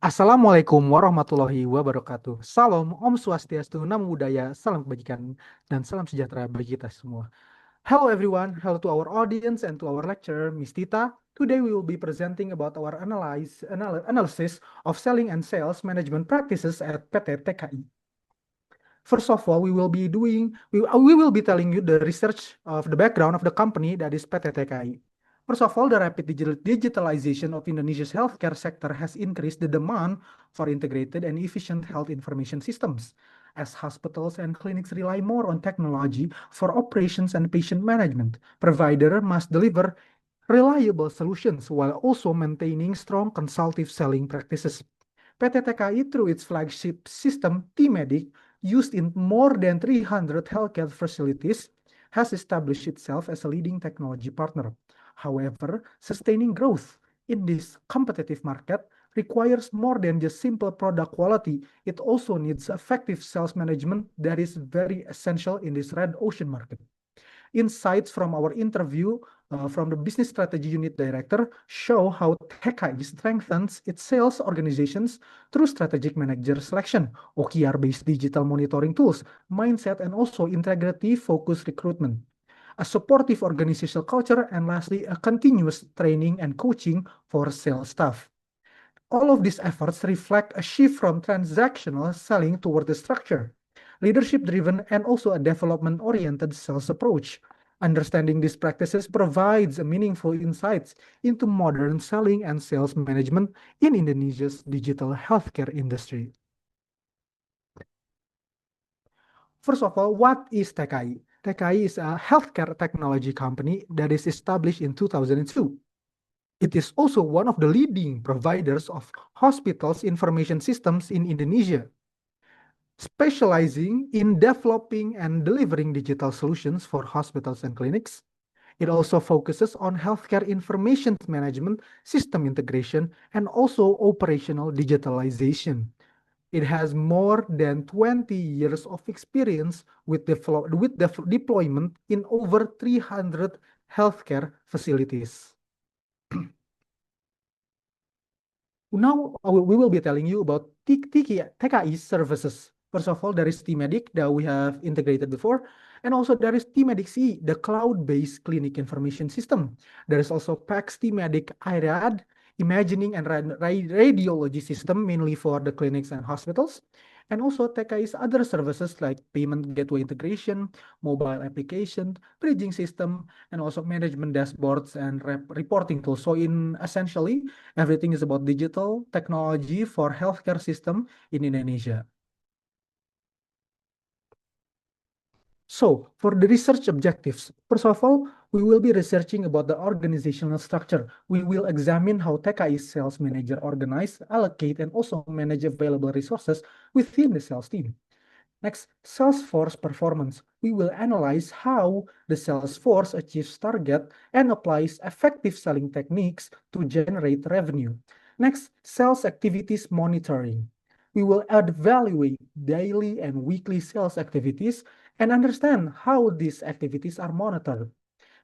Assalamualaikum warahmatullahi wabarakatuh. Salam, Om Swastiastu, Namo Buddhaya, salam kebajikan, dan salam sejahtera bagi kita semua. Hello everyone, hello to our audience and to our lecturer, Miss Tita. Today we will be presenting about our analysis of selling and sales management practices at PT.TKI. First of all, we will be telling you the research of the background of the company that is PT.TKI. First of all, the rapid digitalization of Indonesia's healthcare sector has increased the demand for integrated and efficient health information systems, as hospitals and clinics rely more on technology for operations and patient management. Provider must deliver reliable solutions while also maintaining strong consultative selling practices. PT.TKI, through its flagship system, T-Medic, used in more than 300 healthcare facilities, has established itself as a leading technology partner. However, sustaining growth in this competitive market requires more than just simple product quality. It also needs effective sales management that is very essential in this red ocean market. Insights from our interview from the Business Strategy Unit Director show how TKI strengthens its sales organizations through strategic manager selection, OKR-based digital monitoring tools, mindset, and also integrity-focused recruitment, a supportive organizational culture, and lastly, a continuous training and coaching for sales staff. All of these efforts reflect a shift from transactional selling toward a structure, leadership-driven, and also a development-oriented sales approach. Understanding these practices provides a meaningful insights into modern selling and sales management in Indonesia's digital healthcare industry. First of all, what is TKI? TKI is a healthcare technology company that is established in 2002. It is also one of the leading providers of hospitals information systems in Indonesia, specializing in developing and delivering digital solutions for hospitals and clinics. It also focuses on healthcare information management, system integration, and also operational digitalization. It has more than 20 years of experience with deployment in over 300 healthcare facilities. Now we will be telling you about TKI services. First of all, there is T-Medic that we have integrated before, and also there is T-Medic C, the cloud-based clinic information system. There is also PAX T-Medic IRAD, imagining and radiology system, mainly for the clinics and hospitals. And also TKI's other services like payment gateway integration, mobile application, bridging system, and also management dashboards and reporting tools. So in essentially, everything is about digital technology for healthcare system in Indonesia. So for the research objectives, first of all, we will be researching about the organizational structure. We will examine how TKI sales manager organize, allocate, and also manage available resources within the sales team. Next, sales force performance. We will analyze how the sales force achieves target and applies effective selling techniques to generate revenue. Next, sales activities monitoring. We will evaluate daily and weekly sales activities and understand how these activities are monitored,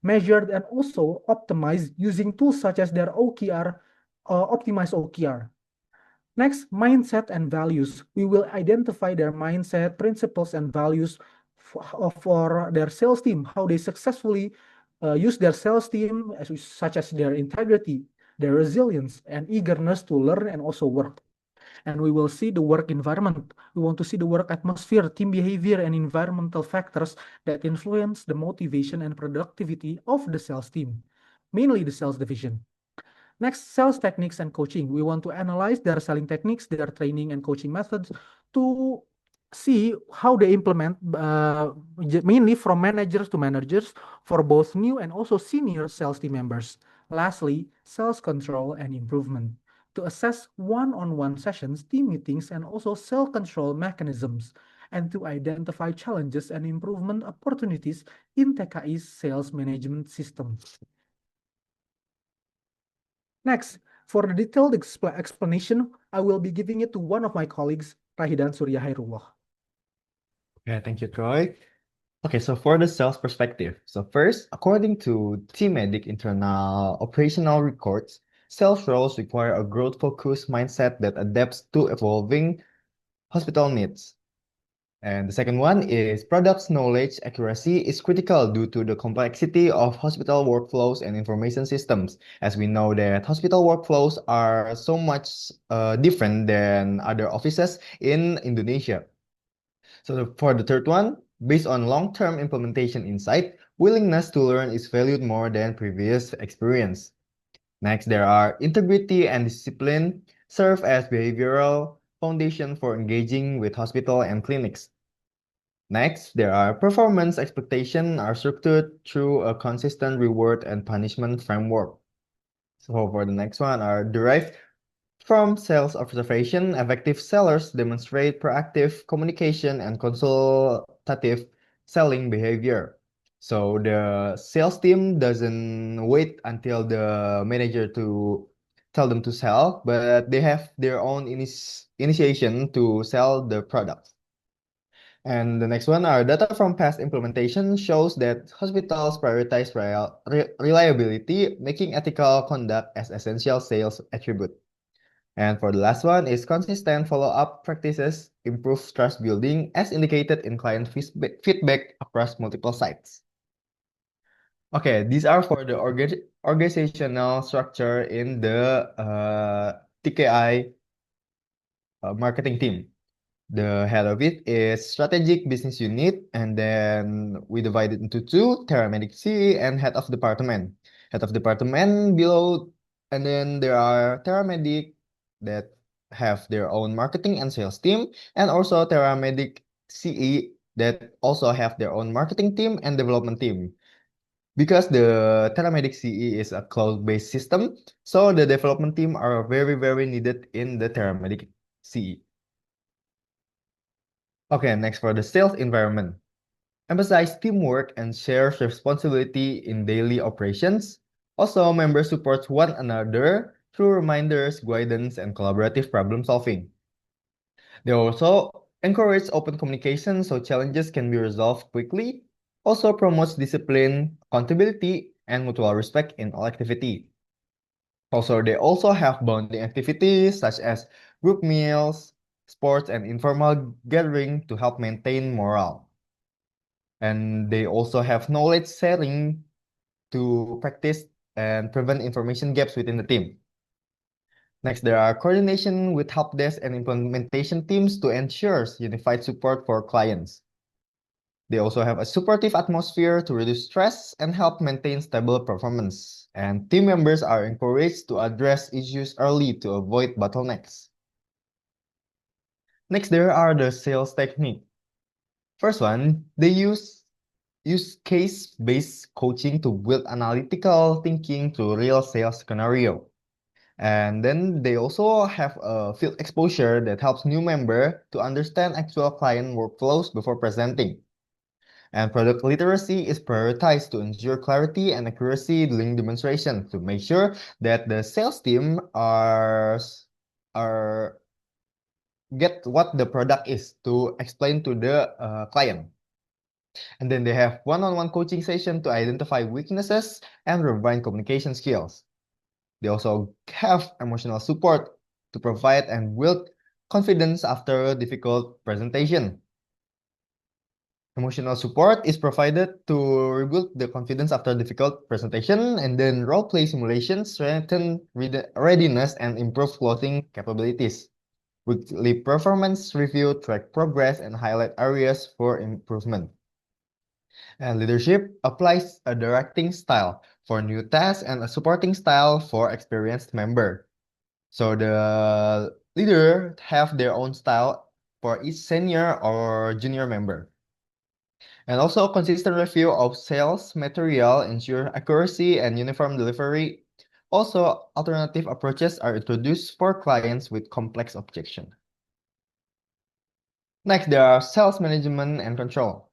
measured, and also optimized using tools such as their OKR, optimized OKR. Next, mindset and values. We will identify their mindset, principles, and values for their sales team, how they successfully use their sales team, such as their integrity, their resilience, and eagerness to learn and also work. And we will see the work environment. We want to see the work atmosphere, team behavior, and environmental factors that influence the motivation and productivity of the sales team, mainly the sales division. Next, sales techniques and coaching. We want to analyze their selling techniques, their training and coaching methods to see how they implement, mainly from managers to managers for both new and also senior sales team members. Lastly, sales control and improvement to assess one-on-one sessions, team meetings, and also sales control mechanisms, and to identify challenges and improvement opportunities in TKI's sales management system. Next, for the detailed explanation, I will be giving it to one of my colleagues, Rahidan Surya Khairullah. Yeah, thank you, Troy. Okay, so for the sales perspective. So first, according to T-Medic internal operational records, sales roles require a growth-focused mindset that adapts to evolving hospital needs. And the second one is products knowledge accuracy is critical due to the complexity of hospital workflows and information systems. As we know that hospital workflows are so much different than other offices in Indonesia. So for the third one, based on long-term implementation insight, willingness to learn is valued more than previous experience. Next, there are integrity and discipline serve as behavioral foundation for engaging with hospital and clinics. Next, there are performance expectation are structured through a consistent reward and punishment framework. So for the next one are derived from sales observation, effective sellers demonstrate proactive communication and consultative selling behavior. So the sales team doesn't wait until the manager to tell them to sell, but they have their own initiation to sell the product. And the next one are data from past implementation shows that hospitals prioritize reliability, making ethical conduct as essential sales attribute. And for the last one is consistent follow-up practices improve trust building as indicated in client feedback across multiple sites. Okay, these are for the organizational structure in the TKI marketing team. The head of it is strategic business unit, and then we divide it into two, paramedic C and head of department. Head of department below, and then there are paramedic that have their own marketing and sales team, and also paramedic CE that also have their own marketing team and development team. Because the paramedic CE is a cloud-based system, so the development team are very, very needed in the paramedic CE. Okay, next for the sales environment. Emphasize teamwork and shares responsibility in daily operations. Also, members support one another through reminders, guidance, and collaborative problem solving. They also encourage open communication so challenges can be resolved quickly. Also promotes discipline, accountability, and mutual respect in all activity. Also, they also have bonding activities such as group meals, sports, and informal gathering to help maintain morale. And they also have knowledge sharing to practice and prevent information gaps within the team. Next, there are coordination with help desk and implementation teams to ensure unified support for clients. They also have a supportive atmosphere to reduce stress and help maintain stable performance. And team members are encouraged to address issues early to avoid bottlenecks. Next, there are the sales technique. First one, they use case-based coaching to build analytical thinking to real sales scenario. And then they also have a field exposure that helps new member to understand actual client workflows before presenting. And product literacy is prioritized to ensure clarity and accuracy during demonstration to make sure that the sales team are get what the product is to explain to the client. And then they have one-on-one coaching session to identify weaknesses and refine communication skills. They also have emotional support to provide and build confidence after a difficult presentation. Emotional support is provided to rebuild the confidence after difficult presentation, and then role-play simulations strengthen readiness and improve clothing capabilities. Weekly performance review track progress and highlight areas for improvement. And leadership applies a directing style for new tasks and a supporting style for experienced member. So the leader have their own style for each senior or junior member. And also consistent review of sales material ensure accuracy and uniform delivery. Also, alternative approaches are introduced for clients with complex objection. Next, there are sales management and control.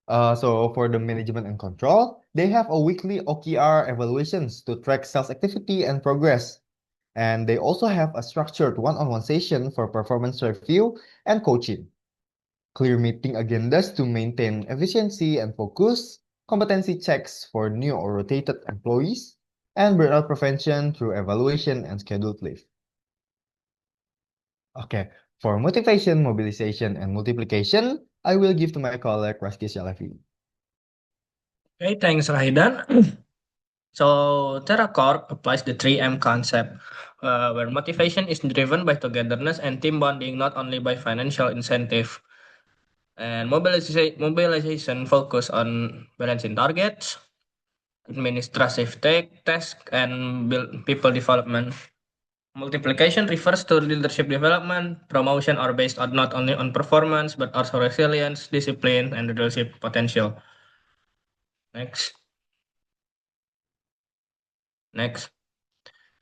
So for the management and control, they have a weekly OKR evaluations to track sales activity and progress. And they also have a structured one-on-one session for performance review and coaching. Clear meeting agendas to maintain efficiency and focus, competency checks for new or rotated employees, and burnout prevention through evaluation and scheduled leave. Okay, for motivation, mobilization, and multiplication, I will give to my colleague Razqi Syahlevi. Okay, thanks, Rahidan. So TerraCorp applies the 3M concept, where motivation is driven by togetherness and team bonding, not only by financial incentive. And mobilization focus on balancing targets, administrative tasks, and people development. Multiplication refers to leadership development. Promotion are based on not only on performance but also resilience, discipline, and leadership potential. Next. Next.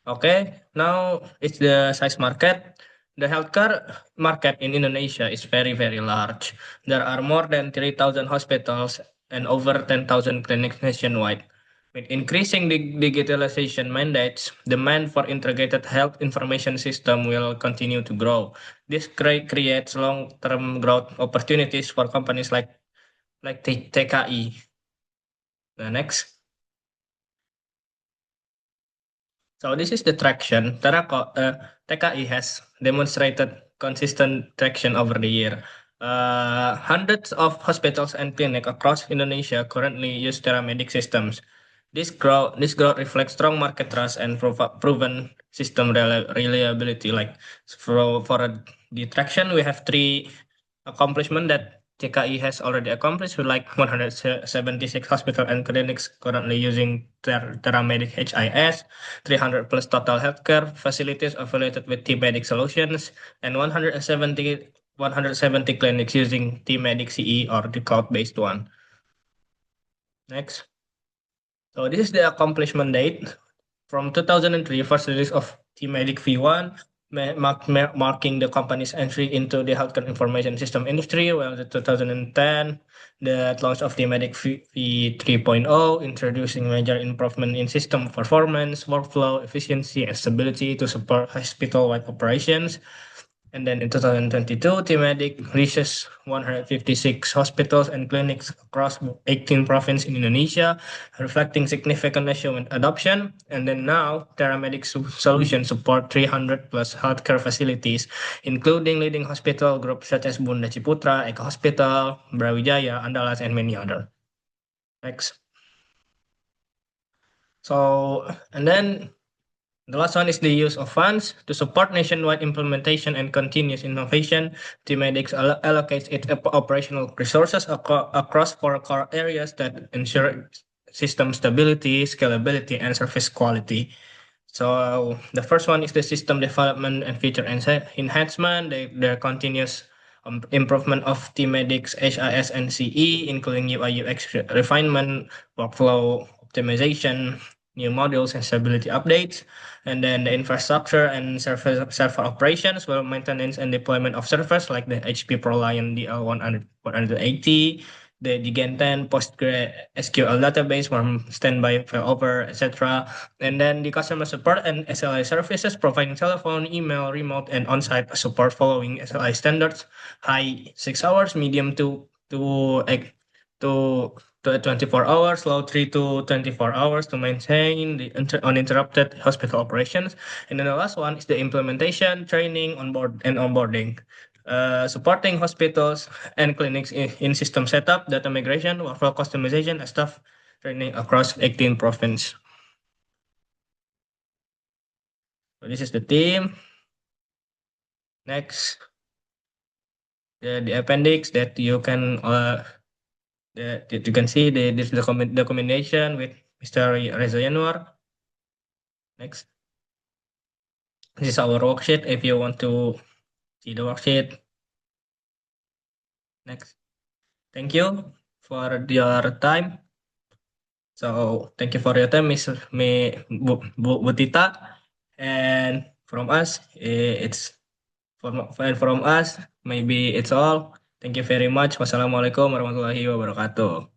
Okay, now it's the size market. The healthcare market in Indonesia is very, very large. There are more than 3,000 hospitals and over 10,000 clinics nationwide. With increasing digitalization mandates, demand for integrated health information system will continue to grow. This creates long-term growth opportunities for companies like TKI. The next. So this is the traction. TKI has demonstrated consistent traction over the year. Hundreds of hospitals and clinics across Indonesia currently use telemedic systems. This growth reflects strong market trust and proven system reliability. Like the traction, we have three accomplishment that TKI has already accomplished, with like 176 hospital and clinics currently using Teramedic HIS, 300 plus total healthcare facilities affiliated with T-Medic Solutions, and 170 clinics using T-Medic CE or the cloud-based one. Next. So this is the accomplishment date. From 2003, first release of T-Medic V1, marking the company's entry into the healthcare information system industry. Well, the 2010, the launch of T-Medic V 3.0, introducing major improvement in system performance, workflow, efficiency, and stability to support hospital-wide operations. And then in 2022, T-Medic reaches 156 hospitals and clinics across 18 provinces in Indonesia, reflecting significant national adoption. And then now, Teramedic solutions support 300 plus healthcare facilities, including leading hospital groups such as Bunda Ciputra, Eka Hospital, Brawijaya, Andalas, and many others. Next. So, and then the last one is the use of funds to support nationwide implementation and continuous innovation. TMedics allocates its operational resources across four core areas that ensure system stability, scalability, and service quality. So the first one is the system development and feature enhancement. Their continuous improvement of TMedics HIS and CE, including UI UX refinement, workflow optimization, new modules and stability updates, and then the infrastructure and server operations, well, maintenance and deployment of servers like the HP ProLiant DL180, the Gen 10 PostgreSQL database from standby failover, etc. And then the customer support and SLI services, providing telephone, email, remote, and on-site support following SLI standards, high 6 hours, medium to 24 hours, low 3 to 24 hours to maintain the uninterrupted hospital operations. And then the last one is the implementation, training, onboarding. Supporting hospitals and clinics in system setup, data migration, workflow customization, and staff training across 18 provinces. So this is the team. Next, the appendix that you can see this is the combination with Mr. Reza Yanwar. Next, this is our worksheet. If you want to see the worksheet. Next, thank you for your time. So thank you for your time, Miss Bu Tita, and from us, it's from us. Maybe it's all. Thank you very much. Wassalamualaikum warahmatullahi wabarakatuh.